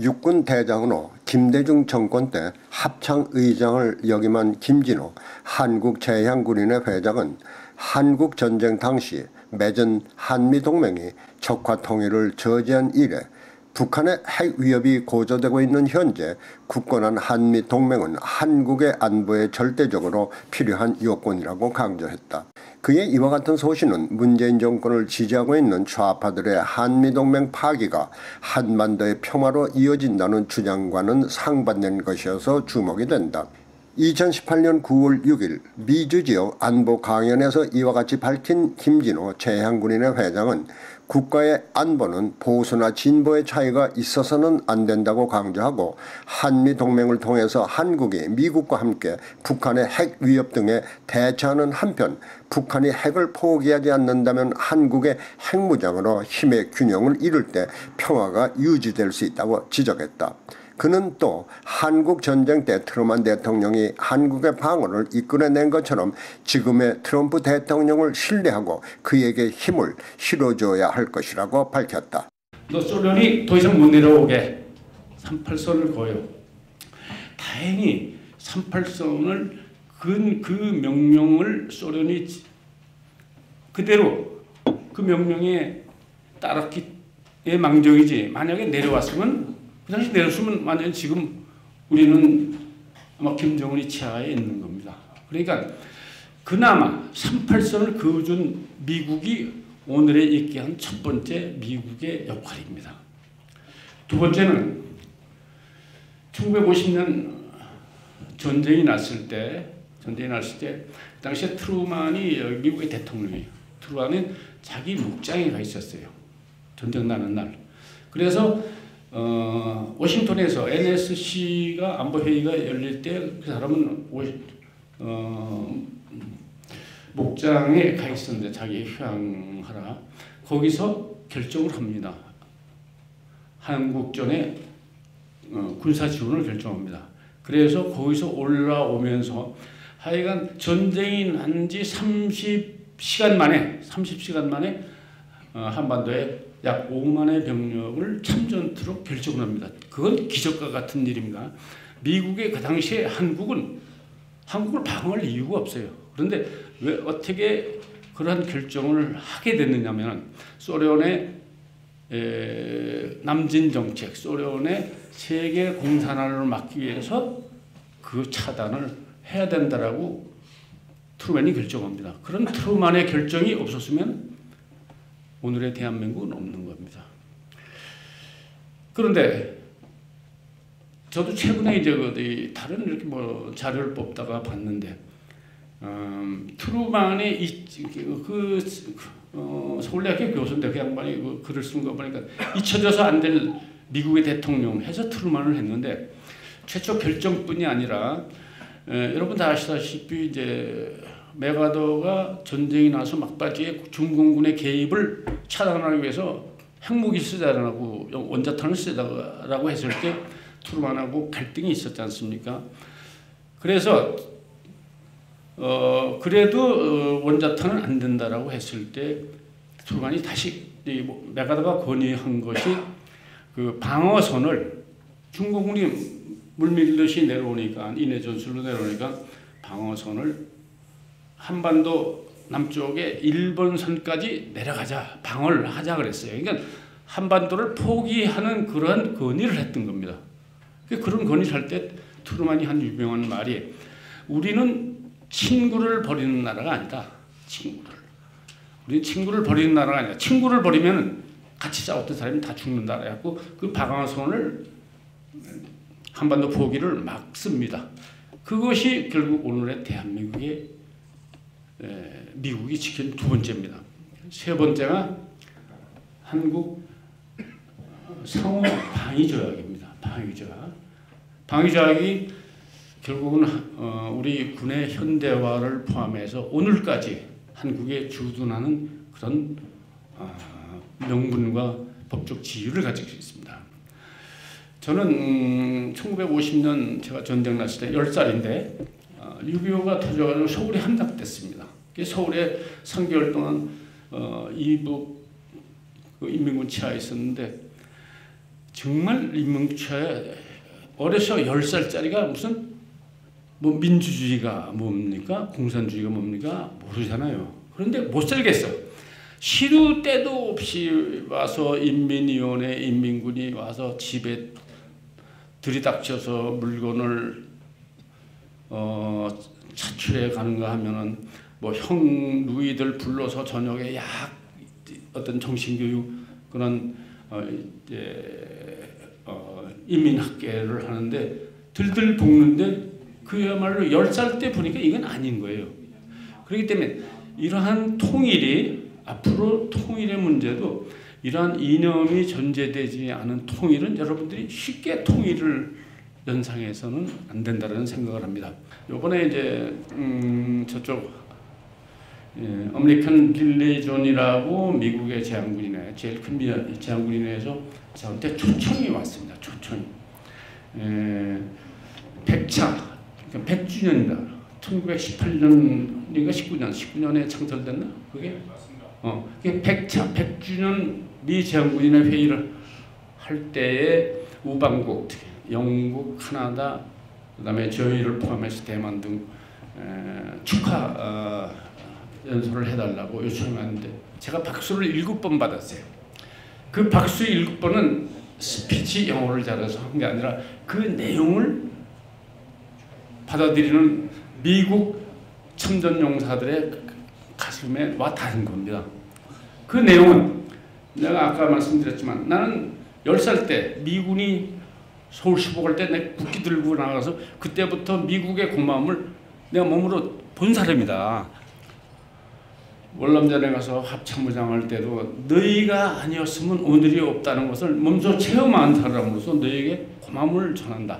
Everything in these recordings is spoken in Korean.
육군 대장으로 김대중 정권 때 합창의장을 역임한 김진호 한국제향군인회 회장은 한국전쟁 당시 맺은 한미동맹이 적화통일을 저지한 이래 북한의 핵 위협이 고조되고 있는 현재 굳건한 한미동맹은 한국의 안보에 절대적으로 필요한 요건이라고 강조했다. 그의 이와 같은 소신은 문재인 정권을 지지하고 있는 좌파들의 한미동맹 파기가 한반도의 평화로 이어진다는 주장과는 상반된 것이어서 주목이 된다. 2018년 9월 6일 미주 지역 안보 강연에서 이와 같이 밝힌 김진호 제향군인회 회장은 국가의 안보는 보수나 진보의 차이가 있어서는 안 된다고 강조하고 한미동맹을 통해서 한국이 미국과 함께 북한의 핵 위협 등에 대처하는 한편 북한이 핵을 포기하지 않는다면 한국의 핵무장으로 힘의 균형을 이룰 때 평화가 유지될 수 있다고 지적했다. 그는 또 한국 전쟁 때 트루만 대통령이 한국의 방어를 이끌어낸 것처럼 지금의 트럼프 대통령을 신뢰하고 그에게 힘을 실어줘야 할 것이라고 밝혔다. 소련이 더 이상 못 내려오게 38선을 그어요. 다행히 38선을 그 명령을 소련이 그대로 그 명령에 따랐기에 망정이지, 만약에 내려왔으면 그 당시 내렸으면 완전히 지금 우리는 아마 김정은이 치하에 있는 겁니다. 그러니까 그나마 38선을 그어준 미국이 오늘에 있게 한 첫 번째 미국의 역할입니다. 두 번째는 1950년 전쟁이 났을 때 그 당시에 트루만이 미국의 대통령이에요. 트루만은 자기 목장에 가 있었어요. 전쟁 나는 날. 그래서 워싱턴에서 NSC가 안보회의가 열릴 때 그 사람은 목장에 가 있었는데 자기 휴양하라. 거기서 결정을 합니다. 한국전에 군사 지원을 결정합니다. 그래서 거기서 올라오면서 하여간 전쟁이 난 지 30시간 만에 한반도에 약 5만의 병력을 참전투로 결정을 합니다. 그건 기적과 같은 일입니다. 미국의 그 당시에 한국을 방어할 이유가 없어요. 그런데 왜 어떻게 그러한 결정을 하게 됐느냐면 소련의 남진 정책, 소련의 세계 공산화를 막기 위해서 그 차단을 해야 된다라고 트루만이 결정합니다. 그런 트루만의 결정이 없었으면 오늘의 대한민국은 없는 겁니다. 그런데 저도 최근에 이제 다른 이렇게 뭐 자료를 뽑다가 봤는데 트루만의 서울대학교 교수인데 그 양반이 그 글을 쓴 거 보니까 잊혀져서 안 될 미국의 대통령 해서 트루만을 했는데 최초 결정뿐이 아니라 여러분 다 아시다시피 이제 메가더가 전쟁이 나서 막바지에 중공군의 개입을 차단하기 위해서 핵무기 쓰자라고 원자탄을 쓰자라고 했을 때 트루만하고 갈등이 있었지 않습니까? 그래서 그래도 원자탄은 안 된다라고 했을 때 트루만이 다시 메가더가 건의한 것이 그 방어선을 중공군이 물밀듯이 내려오니까 인해 전술로 내려오니까 방어선을 한반도 남쪽에 일본선까지 내려가자, 방어를 하자 그랬어요. 그러니까 한반도를 포기하는 그러한 건의를 했던 겁니다. 그런 건의를 할 때 트루만이 한 유명한 말이 우리는 친구를 버리는 나라가 아니다. 우리는 친구를 버리는 나라가 아니다. 친구를 버리면 같이 싸웠던 사람이 다 죽는다. 그래갖고 그 방어선을 한반도 포기를 막습니다. 그것이 결국 오늘의 대한민국의 미국이 지킨 두 번째입니다. 세 번째가 한국 상호 방위조약입니다. 방위조약이 결국은 우리 군의 현대화를 포함해서 오늘까지 한국에 주둔하는 그런 명분과 법적 지위를 가지고 있습니다. 저는 1950년 제가 전쟁 났을 때 10살인데 6.25가 터져가지고 서울이 함락됐습니다. 서울에 3개월 동안 이북 인민군 치하에 있었는데 정말 임명철 어려서 10살짜리가 무슨 뭐 민주주의가 뭡니까? 공산주의가 뭡니까? 모르잖아요. 그런데 못 살겠어. 시도 때도 없이 와서 인민위원회 인민군이 와서 집에 들이닥쳐서 물건을 차출해 가는가 하면은 뭐 형 누이들 불러서 저녁에 약 어떤 정신교육 그런 인민학계를 하는데 들들 볶는데 그야말로 10살 때 보니까 이건 아닌 거예요. 그렇기 때문에 이러한 통일이 앞으로 통일의 문제도 이러한 이념이 전제되지 않은 통일은 여러분들이 쉽게 통일을 연상해서는 안 된다는 생각을 합니다. 요번에 이제 저쪽 아메리칸 릴레이존이라고 미국의 제한군이네 제일 큰 제한군이네에서 저한테 초청이 왔습니다. 초청이 100차 그러니까 100주년이다. 1918년인가 19년에 창설됐나? 그게? 그게 100차 100주년 미 제한군인회 회의를 할 때에 우방국 영국, 카나다, 그다음에 저희를 포함해서 대만 등 축하 연설을 해달라고 요청했는데 제가 박수를 7번 받았어요. 그 박수 7번은 스피치 영어를 잘해서 한 게 아니라 그 내용을 받아들이는 미국 참전용사들의 가슴에 와 닿은 겁니다. 그 내용은 내가 아까 말씀드렸지만 나는 10살 때 미군이 서울 시복할 때 내 국기 들고 나가서 그때부터 미국의 고마움을 내가 몸으로 본 사람이다. 월남전에 가서 합참부장 할 때도 너희가 아니었으면 오늘이 없다는 것을 몸소 체험한 사람으로서 너희에게 고마움을 전한다.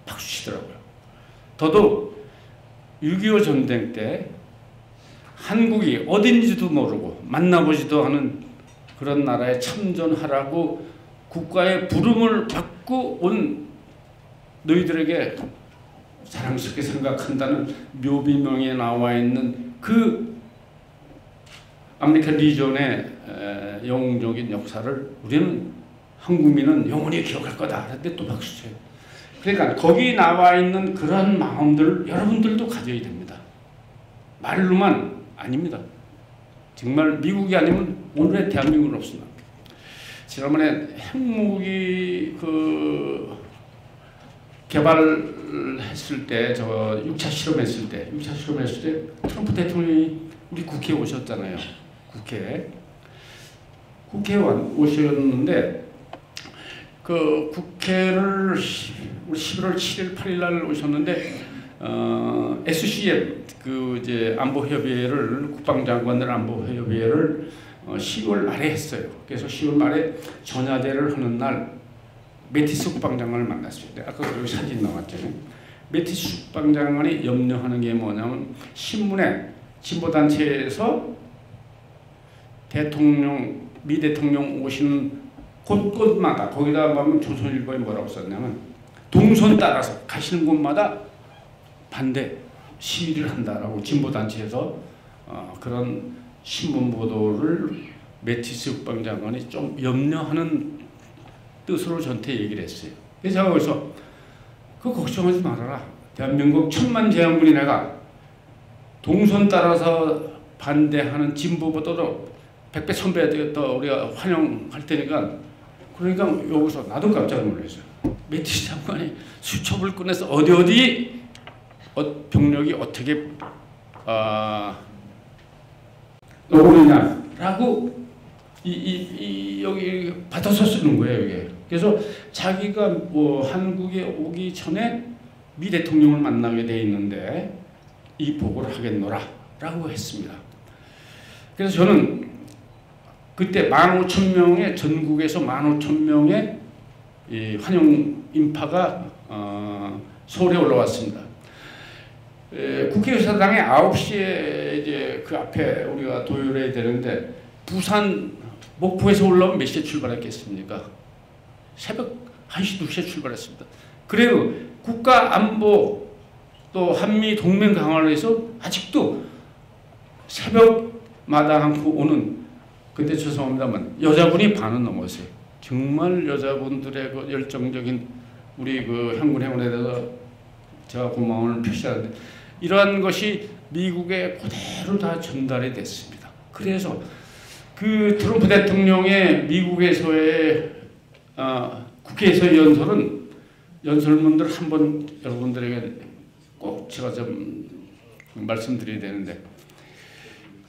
박수 치더라고요. 더더욱 6.25 전쟁 때 한국이 어딘지도 모르고 만나보지도 않은 그런 나라에 참전하라고 국가의 부름을 받고 온 너희들에게 자랑스럽게 생각한다는 묘비명에 나와 있는 그 아메리칸 리전의 영웅적인 역사를 우리는 한국민은 영원히 기억할 거다. 그런데 또 박수 쳐요. 그러니까 거기 나와 있는 그런 마음들 여러분들도 가져야 됩니다. 말로만 아닙니다. 정말 미국이 아니면 오늘의 대한민국은 없습니다. 지난번에 핵무기 개발했을 때 저 6차 실험했을 때 트럼프 대통령이 우리 국회에 오셨잖아요. 국회의원 오셨는데 그 국회를 우리 11월 7일 8일 날 오셨는데 SCM 그 이제 안보협의회를 국방장관들 안보협의회를 10월 말에 했어요. 그래서 10월 말에 전야대를 하는 날 매티스 국방장관을 만났습니다. 아까 여기 사진 나왔잖아요. 매티스 국방장관이 염려하는 게 뭐냐면 신문에 진보단체에서 미 대통령 오시는 곳곳마다 거기다 가면 조선일보에 뭐라고 썼냐면 동선 따라서 가시는 곳마다 반대 시위를 한다라고 진보단체에서 그런 신문 보도를 매티스 국방장관이 좀 염려하는 뜻으로 저한테 얘기를 했어요. 그래서 제가 거기서 그거 걱정하지 말아라. 대한민국 1000만 제한군이 내가 동선 따라서 반대하는 진보보다도 100배 1000배 더 우리가 환영할 테니까 그러니까 여기서 나도 깜짝 놀랐어요. 매티스 장관이 수첩을 꺼내서 어디 병력이 어떻게 오느냐라고 여기 받아서 쓰는 거예요. 이게. 그래서 자기가 뭐 한국에 오기 전에 미 대통령을 만나게 돼 있는데 이 보고를 하겠노라라고 했습니다. 그래서 저는 그때 15,000명의 전국에서 15,000명의 이 환영 인파가 서울에 올라왔습니다. 국회의사당에 9시에 이제 그 앞에 우리가 도열해야 되는데 부산 목포에서 올라오면 몇 시에 출발했겠습니까? 새벽 1시, 2시에 출발했습니다. 그래도 국가 안보 또 한미 동맹 강화를 해서 아직도 새벽마다 않고 오는 근데 죄송합니다만 여자분이 반은 넘었어요. 정말 여자분들의 그 열정적인 우리 그 향군회원에 대해서 제가 고마움을 표시하는데 이러한 것이 미국에 그대로 다 전달이 됐습니다. 그래서 그 트럼프 대통령의 미국에서의 국회에서 연설문들 한번 여러분들에게 꼭 제가 좀 말씀드려야 되는데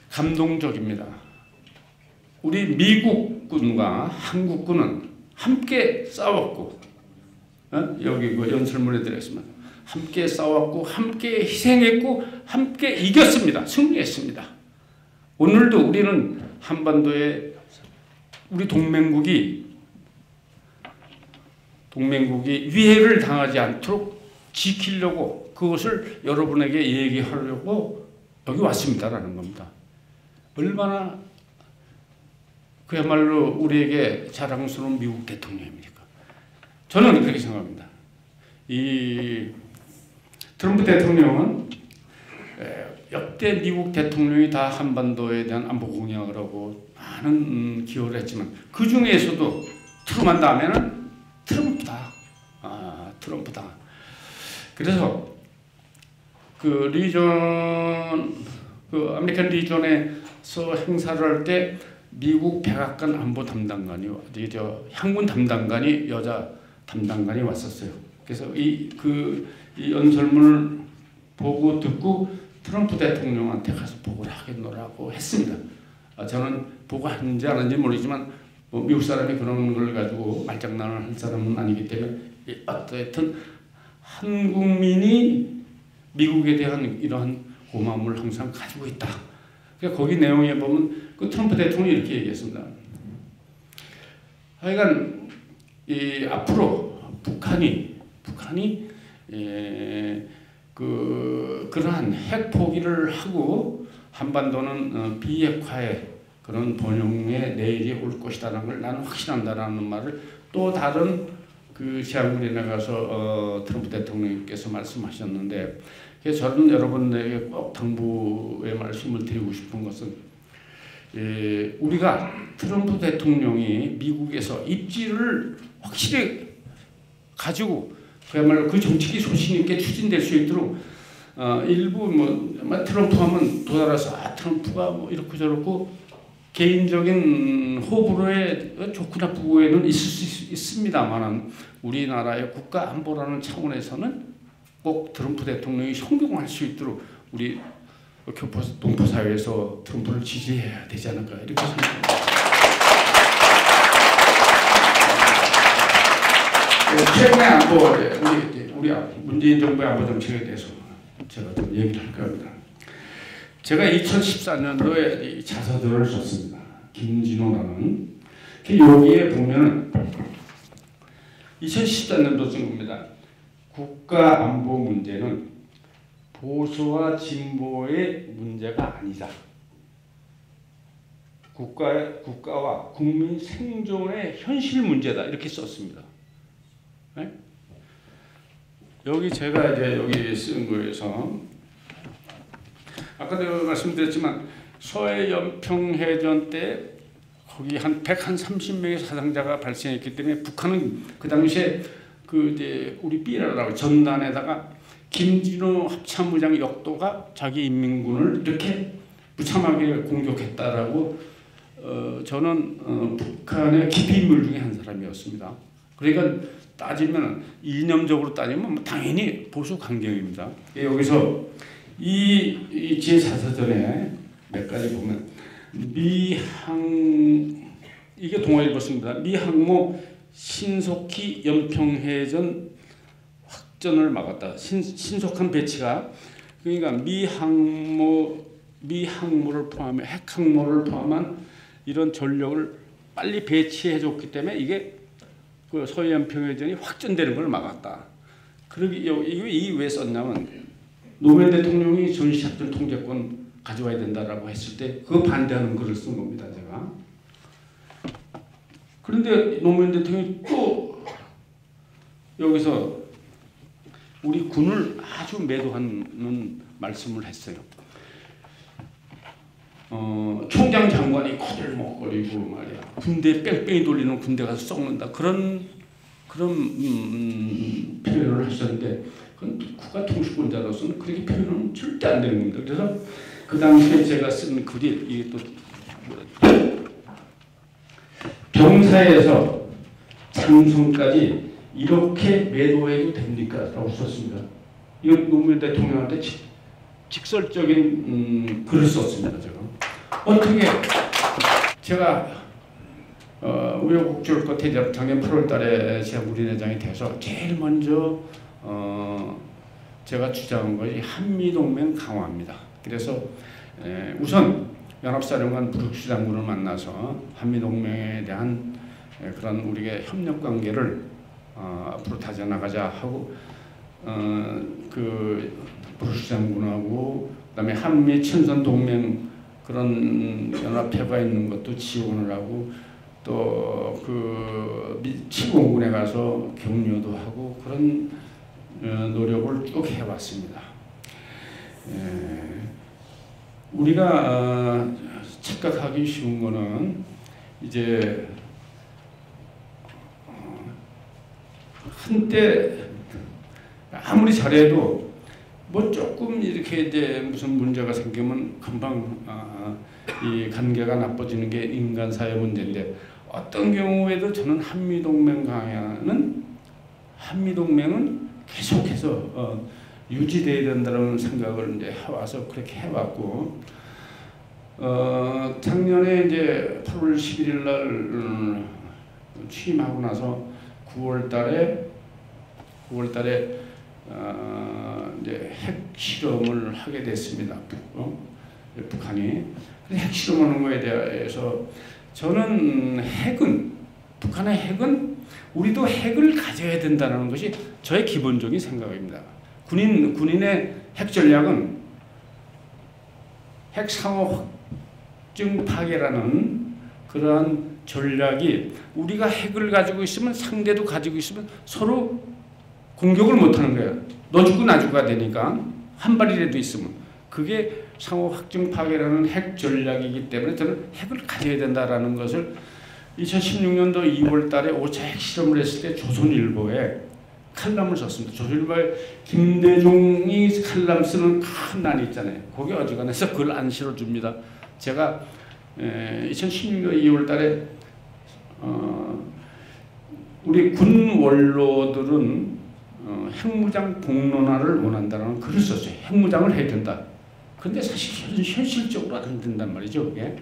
감동적입니다. 우리 미국군과 한국군은 함께 싸웠고 여기 그 연설문에 들어있습니다. 함께 싸웠고 함께 희생했고 함께 이겼습니다. 승리했습니다. 오늘도 우리는 한반도에 우리 동맹국이 위해를 당하지 않도록 지키려고 그것을 여러분에게 얘기하려고 여기 왔습니다라는 겁니다. 얼마나 그야말로 우리에게 자랑스러운 미국 대통령입니까? 저는 그렇게 생각합니다. 이 트럼프 대통령은 역대 미국 대통령이 다 한반도에 대한 안보 공약을 하고 많은 기여를 했지만 그 중에서도 트루만 다음에는 트럼프다. 트럼프다. 그래서 그 아메리칸 리전에서 행사를 할 때 미국 백악관 안보 담당관이 향군 담당관이 여자 담당관이 왔었어요. 그래서 이 연설문을 보고 듣고 트럼프 대통령한테 가서 보고를 하겠노라고 했습니다. 저는 보고하는지 안 하는지 모르지만 미국 사람이 그런 걸 가지고 말장난을 할 사람은 아니기 때문에 어쨌든 한국민이 미국에 대한 이러한 고마움을 항상 가지고 있다. 그러니까 거기 내용에 보면 그 트럼프 대통령이 이렇게 얘기했습니다. 하여간 앞으로 북한이 그러한 핵 포기를 하고 한반도는 비핵화의 그런 번영의 내일이 올 것이다라는 걸 나는 확신한다라는 말을 또 다른 그 시한군에 나가서 트럼프 대통령께서 말씀하셨는데 그래서 저는 여러분에게 꼭 당부의 말씀을 드리고 싶은 것은 우리가 트럼프 대통령이 미국에서 입지를 확실히 가지고 그야말로 그 정책이 소신 있게 추진될 수 있도록 일부 트럼프 하면 도달해서 트럼프가 뭐 이렇고 저렇고 개인적인 호불호에 좋고 나쁘고에는 있을 수 있습니다만 우리나라의 국가 안보라는 차원에서는 꼭 트럼프 대통령이 성공할 수 있도록 우리 동포 사회에서 트럼프를 지지해야 되지 않을까 이렇게 생각합니다. 최근의 안보 우리 문재인 정부의 안보 정책에 대해서 제가 좀 얘기를 할까 합니다. 제가 2014년도에 자서전을 썼습니다. 김진호라는. 여기에 보면 2014년도 쓴 겁니다. 국가 안보 문제는 보수와 진보의 문제가 아니다. 국가와 국민 생존의 현실 문제다. 이렇게 썼습니다. 네? 여기 제가 이제 여기 쓴 거에서 아까도 말씀드렸지만 서해 연평해전 때 거기 한 130명의 사상자가 발생했기 때문에 북한은 그 당시에 이제 우리 삐라라고 전단에다가 김진호 합참의장 역도가 자기 인민군을 이렇게 무참하게 공격했다라고 저는 북한의 깊이 인물 중에 한 사람이었습니다. 그러니까 따지면 이념적으로 따지면 당연히 보수 강경입니다. 여기서 제 자서전에 몇 가지 보면 이게 동아일보입니다. 미항모 신속히 연평해전 확전을 막았다. 신속한 배치가 그러니까 미항모를 포함해 핵항모를 포함한 이런 전력을 빨리 배치해줬기 때문에 이게 그 서해 연평해전이 확전되는 걸 막았다. 이게 왜 썼냐면 노무현 대통령이 전시작전 통제권 가져와야 된다라고 했을 때 그거 반대하는 글을 쓴 겁니다. 제가. 그런데 노무현 대통령이 또 여기서 우리 군을 아주 매도하는 말씀을 했어요. 총장 장관이 거들먹거리고 말이야. 군대 뺑뺑이 돌리는 군대 가서 썩는다. 그런 표현을 하셨는데 그건 국가 통수권자로서는 그렇게 표현은 절대 안 되는 겁니다. 그래서 그 당시에 제가 쓴 글이 이게 또 병사에서 장성까지 이렇게 매도해도 됩니까? 라고 썼습니다. 이건 노무현 대통령한테 직설적인 글을 썼습니다. 어떻게 제가 우여곡절 끝에 작년 8월 달에 제가 우리내장이 돼서 제일 먼저 제가 주장한 것이 한미동맹 강화입니다. 그래서 우선 연합사령관 브룩스 장군을 만나서 한미동맹에 대한 그런 우리의 협력관계를 앞으로 다져나가자 하고 그 브룩스 장군하고 그다음에 한미 친선동맹 그런 연합회가 있는 것도 지원을 하고 또 그 치공군에 가서 격려도 하고 그런 노력을 쭉 해왔습니다. 우리가 착각하기 쉬운 거는 이제 한때 아무리 잘해도 뭐 조금 이렇게 이제 무슨 문제가 생기면 금방 이 관계가 나빠지는 게 인간 사회 문제인데 어떤 경우에도 저는 한미동맹은 계속해서 유지돼야 된다는 생각을 이제 해와서 그렇게 해왔고 작년에 이제 8월 11일 날 취임하고 나서 9월 달에 이제 핵 실험을 하게 됐습니다. 북한이 핵 실험하는 거에 대해서 저는 북한의 핵은 우리도 핵을 가져야 된다는 것이 저의 기본적인 생각입니다. 군인의 핵 전략은 핵 상호 확증 파괴라는 그러한 전략이 우리가 핵을 가지고 있으면 상대도 가지고 있으면 서로 공격을 못하는 거예요. 너 죽고 나 죽어야 되니까 한 발이라도 있으면 그게 상호 확증 파괴라는 핵 전략이기 때문에 저는 핵을 가져야 된다라는 것을 2016년도 2월 달에 5차 핵 실험을 했을 때 조선일보에 칼럼을 썼습니다. 조선일보에 김대중이 칼럼 쓰는 큰 난이 있잖아요. 거기 어지간해서 그걸 안 실어줍니다. 제가 2016년 2월 달에 우리 군 원로들은 핵무장 공론화를 원한다는 글을 썼어요. 핵무장을 해야 된다. 그런데 사실 현실적으로 안 된단 말이죠. 그게.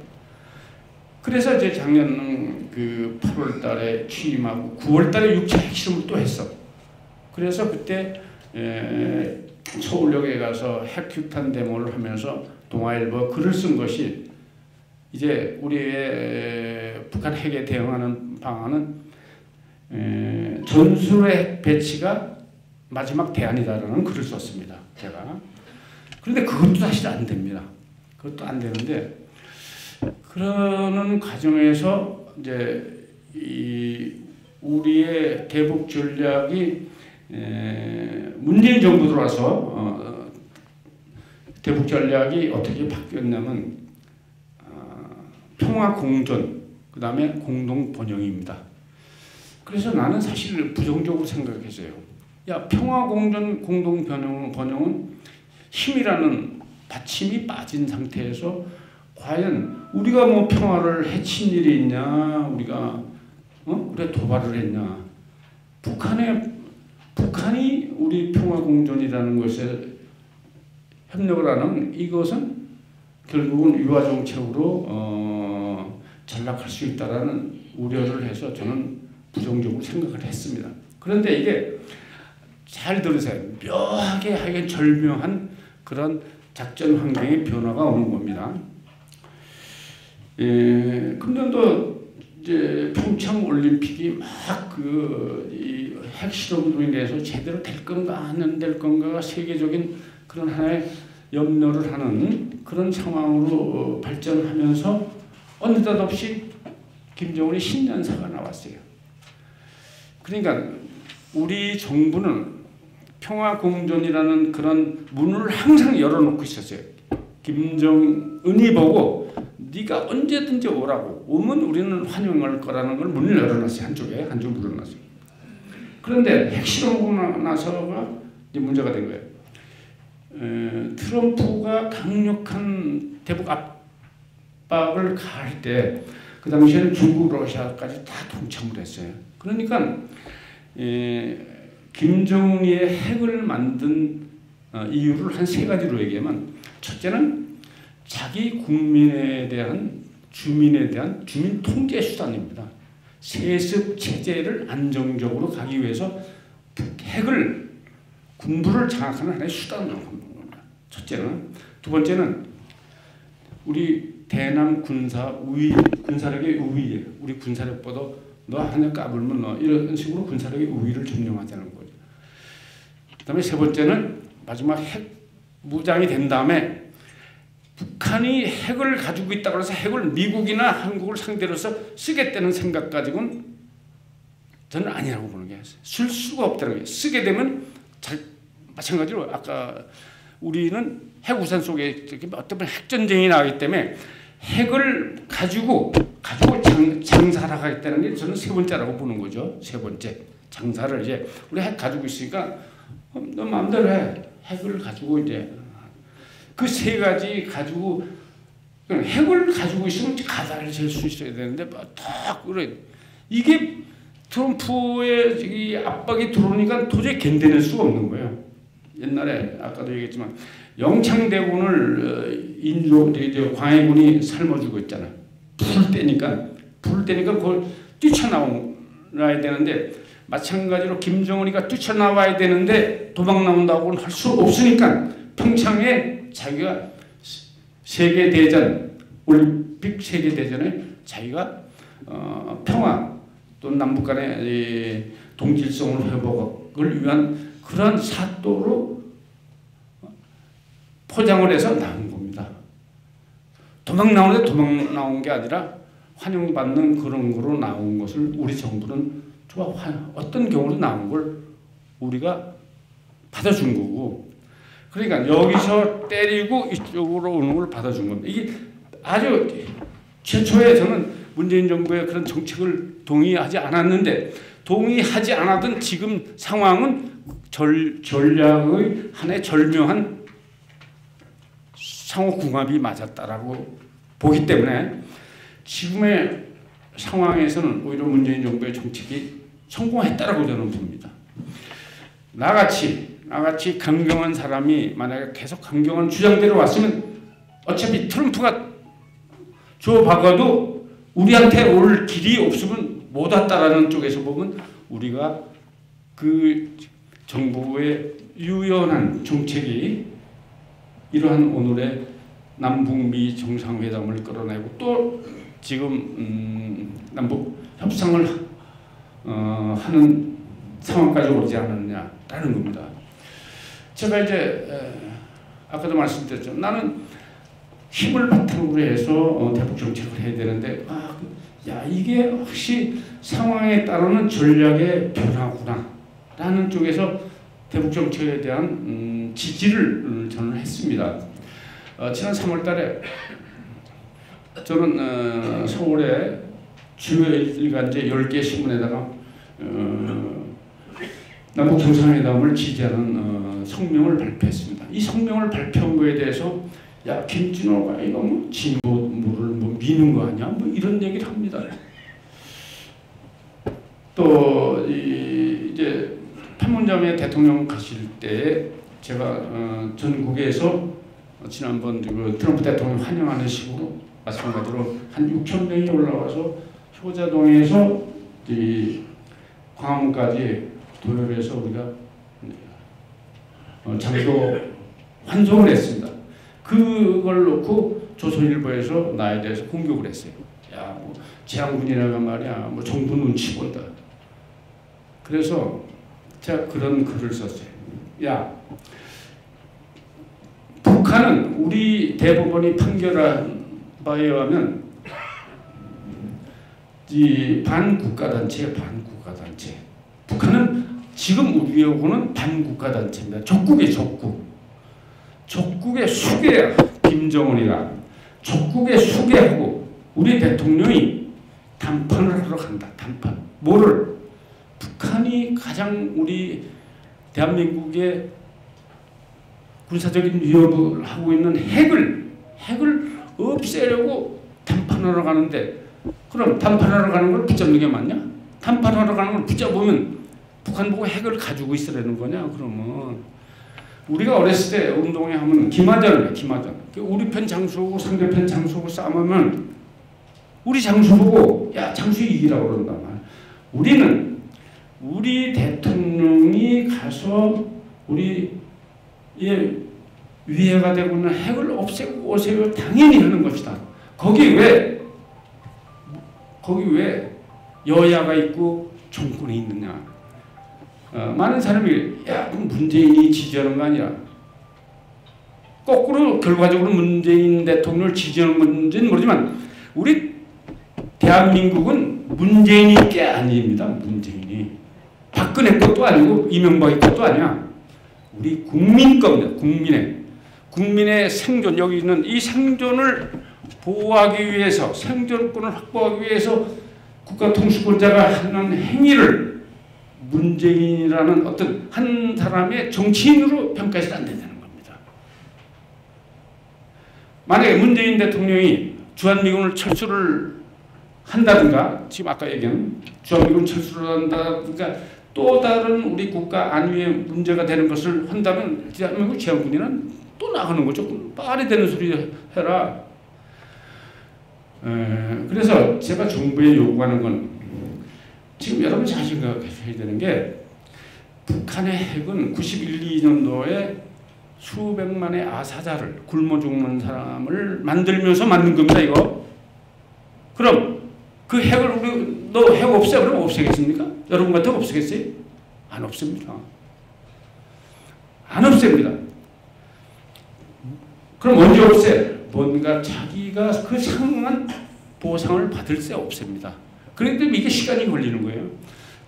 그래서 이제 작년 그 8월 달에 취임하고 9월 달에 6차 핵실험을 또 했어. 그래서 그때 서울역에 가서 핵규탄 데모를 하면서 동아일보 글을 쓴 것이 이제 우리의 북한 핵에 대응하는 방안은 전술의 핵 배치가 마지막 대안이다라는 글을 썼습니다. 제가. 그런데 그것도 사실 안 됩니다. 그것도 안 되는데 그러는 과정에서 이제 이 우리의 대북 전략이 문재인 정부 들어와서 대북 전략이 어떻게 바뀌었냐면 평화 공존 그 다음에 공동 번영입니다. 그래서 나는 사실 부정적으로 생각했어요. 야 평화 공존 공동 번영은 힘이라는 받침이 빠진 상태에서 과연 우리가 뭐 평화를 해친 일이 있냐, 우리가 우리가 도발을 했냐, 북한이 우리 평화 공존이라는 것에 협력을 하는 이것은 결국은 유화 정책으로 전락할 수 있다라는 우려를 해서 저는 부정적으로 생각을 했습니다. 그런데 이게 잘 들으세요. 묘하게 하여간 절묘한 그런 작전 환경의 변화가 오는 겁니다. 금년도 이제 평창 올림픽이 막 이 핵실험으로 인해서 제대로 될 건가 안 될 건가가 세계적인 그런 하나의 염려를 하는 그런 상황으로 발전하면서 어느 덧 없이 김정은의 신년사가 나왔어요. 그러니까 우리 정부는 평화 공존이라는 그런 문을 항상 열어놓고 있었어요. 김정은이 보고 네가 언제든지 오라고 오면 우리는 환영할 거라는 걸 문을 열어놨어요. 한쪽 문을 열어놨어요. 그런데 핵실험하고 나서가 이제 문제가 된 거예요. 트럼프가 강력한 대북 압박을 가할 때 그 당시에는 중국, 러시아까지 다 동참을 했어요. 그러니까 김정은의 핵을 만든 이유를 한 3가지로 얘기하면, 첫째는 자기 국민에 대한 주민에 대한 주민 통제 수단입니다. 세습 체제를 안정적으로 가기 위해서 핵을 군부를 장악하는 하나의 수단으로 하는 겁니다. 첫째는. 두 번째는 우리 대남 군사력의 우위에 우리 군사력보다 너 하나 까불면 너 이런 식으로 군사력의 우위를 점령하자는 거죠. 그다음에 세 번째는 마지막 핵 무장이 된 다음에 북한이 핵을 가지고 있다고 해서 핵을 미국이나 한국을 상대로서 쓰겠다는 생각 가지고는 저는 아니라고 보는 게 쓸 수가 없다는 거예요. 쓰게 되면 마찬가지로 아까 우리는 핵 우산 속에 어떤 핵전쟁이 나기 때문에 핵을 가지고 장사를 하겠다는 게 저는 3번째라고 보는 거죠. 3번째. 장사를 이제 우리 핵 가지고 있으니까 너 마음대로 해. 핵을 가지고 이제 그 3가지 가지고 핵을 가지고 있으면 가다를 잴 수 있어야 되는데 딱 그래. 이게 트럼프의 이 압박이 들어오니까 도저히 견뎌낼 수가 없는 거예요. 옛날에 아까도 얘기했지만 영창대군을 광해군이 삶아주고 있잖아요. 불 때니까 그걸 뛰쳐나와야 되는데, 마찬가지로 김정은이가 뛰쳐나와야 되는데 도망 나온다고는 할 수 없으니까 평창에 자기가 세계대전, 올림픽 세계대전에 자기가 평화 또는 남북 간의 동질성을 회복을 위한 그러한 사도로 포장을 해서 나온 겁니다. 도망 나오는데 도망 나온 게 아니라 환영받는 그런 거로 나온 것을 우리 정부는 어떤 경우로 나온 걸 우리가 받아준 거고, 그러니까 여기서 때리고 이쪽으로 오는 걸 받아준 겁니다. 이게 아주 최초에 저는 문재인 정부의 그런 정책을 동의하지 않았는데, 동의하지 않았던 지금 상황은 전략의 하나의 절묘한 상호궁합이 맞았다라고 보기 때문에 지금의 상황에서는 오히려 문재인 정부의 정책이 성공했다라고 저는 봅니다. 나같이 강경한 사람이 만약에 계속 강경한 주장대로 왔으면 어차피 트럼프가 줘박아도 우리한테 올 길이 없으면 못 왔다라는 쪽에서 보면 우리가 그 정부의 유연한 정책이 이러한 오늘의 남북미 정상회담을 끌어내고 또 지금 남북 협상을 하는 상황까지 오지 않았느냐라는 겁니다. 제가 이제 아까도 말씀드렸죠. 나는 힘을 바탕으로 해서 대북 정책을 해야 되는데 이게 혹시 상황에 따르는 전략의 변화구나라는 쪽에서 대북 정책에 대한 지지를 저는 했습니다. 지난 3월달에 저는 서울의 주요 일간지 10개 신문에다가 남북 정상회담을 지지하는 성명을 발표했습니다. 이 성명을 발표한 거에 대해서 야 김진호가 이거 뭐 진보를 뭐 미는 거 아니야? 뭐 이런 얘기를 합니다. 또 이제 판문점에 대통령 가실 때 제가 전국에서 지난번 그 트럼프 대통령 환영하는 식으로 마찬가지로 한 6천 명이 올라와서 효자동에서 광화문까지 도열해서 우리가 장소 환송을 했습니다. 그걸 놓고 조선일보에서 나에 대해서 공격을 했어요. 야, 뭐 재향군이라가 말이야, 뭐 정부 눈치 본다. 그래서 제가 그런 글을 썼어요. 야, 북한은 우리 대법원이 판결한 바에 의하면 이 반국가단체예요. 반국가단체. 북한은 지금 우리하고는 반국가단체입니다. 적국이에요. 적국. 적국의 수괴야. 김정은이가 적국의 수괴하고 우리 대통령이 담판을 하러 간다. 담판. 뭐를? 북한이 가장 우리 대한민국의 군사적인 위협을 하고 있는 핵을 없애려고 담판하러 가는데, 그럼 담판하러 가는 걸 붙잡는 게 맞냐? 담판하러 가는 걸 붙잡으면 북한 보고 핵을 가지고 있으라는 거냐? 그러면 우리가 어렸을 때 운동회 하면 기마전이에요. 기마전. 우리 편 장수하고 상대편 장수하고 싸우면 우리 장수 보고 야 장수 이기라고 그런단 말이야. 우리는 우리 대통령이 가서 우리 위해가 되고 있는 핵을 없애고 오세요. 당연히 하는 것이다. 거기 왜 여야가 있고 정권이 있느냐. 많은 사람이 야 문재인이 지지하는 거 아니야. 거꾸로 결과적으로 문재인 대통령을 지지하는 건지는 모르지만 우리 대한민국은 문재인이 게 아닙니다. 문재인이. 박근혜 것도 아니고 이명박의 것도 아니야. 우리 국민 겁니다. 국민의 생존, 여기 있는 이 생존을 보호하기 위해서, 생존권을 확보하기 위해서 국가통수권자가 하는 행위를 문재인이라는 어떤 한 사람의 정치인으로 평가해서는 안 된다는 겁니다. 만약에 문재인 대통령이 주한미군을 철수를 한다든가, 지금 아까 얘기한 주한미군 철수를 한다든가 또 다른 우리 국가 안위에 문제가 되는 것을 한다면 대한민국 지한군이는 또 나가는 거죠. 말이 되는 소리 해라. 그래서 제가 정부에 요구하는 건 지금 여러분 잘 생각하셔야 되는 게 북한의 핵은 91, 2년도에 수백만의 아사자를 굶어 죽는 사람을 만들면서 만든 겁니다. 이거. 그럼 그 핵을 우리 너 핵 없애? 그러면 없애겠습니까? 여러분 같으면 없애겠어요? 안 없습니다. 안 없앱니다. 그럼 언제 없애? 뭔가 자기가 그 상응한 보상을 받을 때 없앱니다. 그런데 이게 시간이 걸리는 거예요.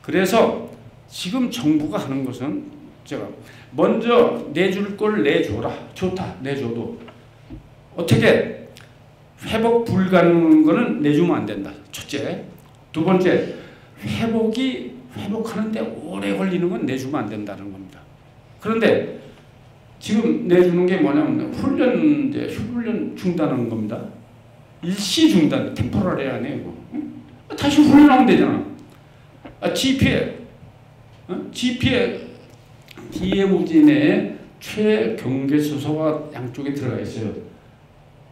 그래서 지금 정부가 하는 것은 제가 먼저 내줄 걸 내줘라. 좋다. 내줘도 어떻게 회복 불가능한 거는 내주면 안 된다. 첫째. 두 번째, 회복하는데 오래 걸리는 건 내주면 안 된다는 겁니다. 그런데 지금 내주는 게 뭐냐면 훈련 중단하는 겁니다. 일시 중단, 템포러리 아니에요. 다시 훈련하면 되잖아. GP에 DM우진에 최경계 수소가 양쪽에 들어가 있어요.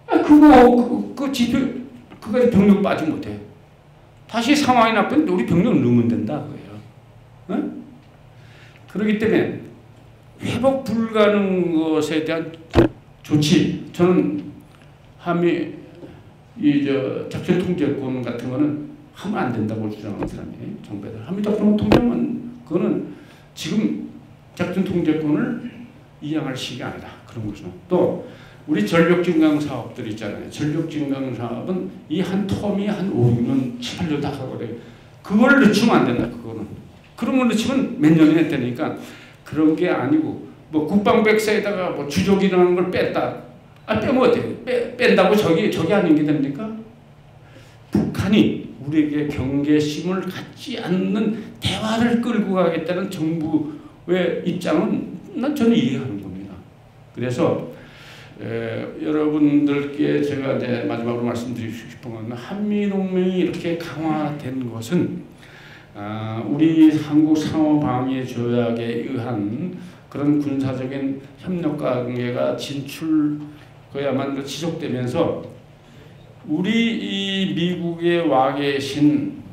그 GP 그까지 병력 빠지 못해. 다시 상황이 나쁘면 우리 병력 넣으면 된다 그거예요. 그렇기 때문에 회복 불가능한 것에 대한 조치, 저는 한미 작전 통제권 같은 거는 하면 안 된다고 주장하는 사람이에요. 정부에서 한미 작전 통제권 그거는 지금 작전 통제권을 이양할 시기가 아니다. 그런 거죠. 또 우리 전력 증강 사업들 있잖아요. 전력 증강 사업은 이 한 텀이 한 5, 6년, 7, 8년 다 가거든요. 그걸 늦추면 안 된다. 그거는. 그런 걸 늦추면 몇 년이 했다니까. 그런 게 아니고 뭐 국방백사에다가 뭐 주적이라는 걸 뺐다. 빼면 어때요? 뺀다고 저기 아닌 게 됩니까? 북한이 우리에게 경계심을 갖지 않는 대화를 끌고 가겠다는 정부의 입장은 난 저는 이해하는 겁니다. 그래서 여러분들께 제가 이제 마지막으로 말씀드리고 싶은 건 한미동맹이 이렇게 강화된 것은 우리 한국 상호방위 조약에 의한 그런 군사적인 협력 관계가 그야말로 지속되면서 우리 이 미국에 와 계신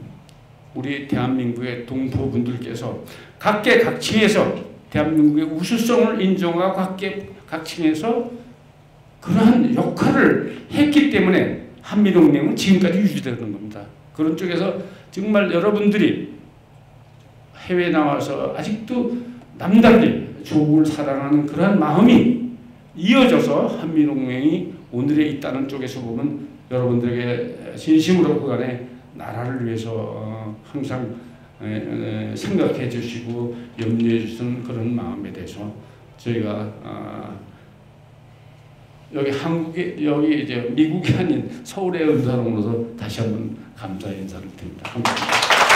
우리 대한민국의 동포분들께서 각계각층에서 대한민국의 우수성을 인정하고 각계각층에서 그러한 역할을 했기 때문에 한미동맹은 지금까지 유지되는 겁니다. 그런 쪽에서 정말 여러분들이 해외에 나와서 아직도 남달리 조국을 사랑하는 그러한 마음이 이어져서 한미동맹이 오늘에 있다는 쪽에서 보면 여러분들에게 진심으로 그간에 나라를 위해서 항상 생각해 주시고 염려해 주시는 그런 마음에 대해서 저희가 여기 여기 이제 미국이 아닌 서울의 은사로서 다시 한번 감사의 인사를 드립니다. 감사합니다.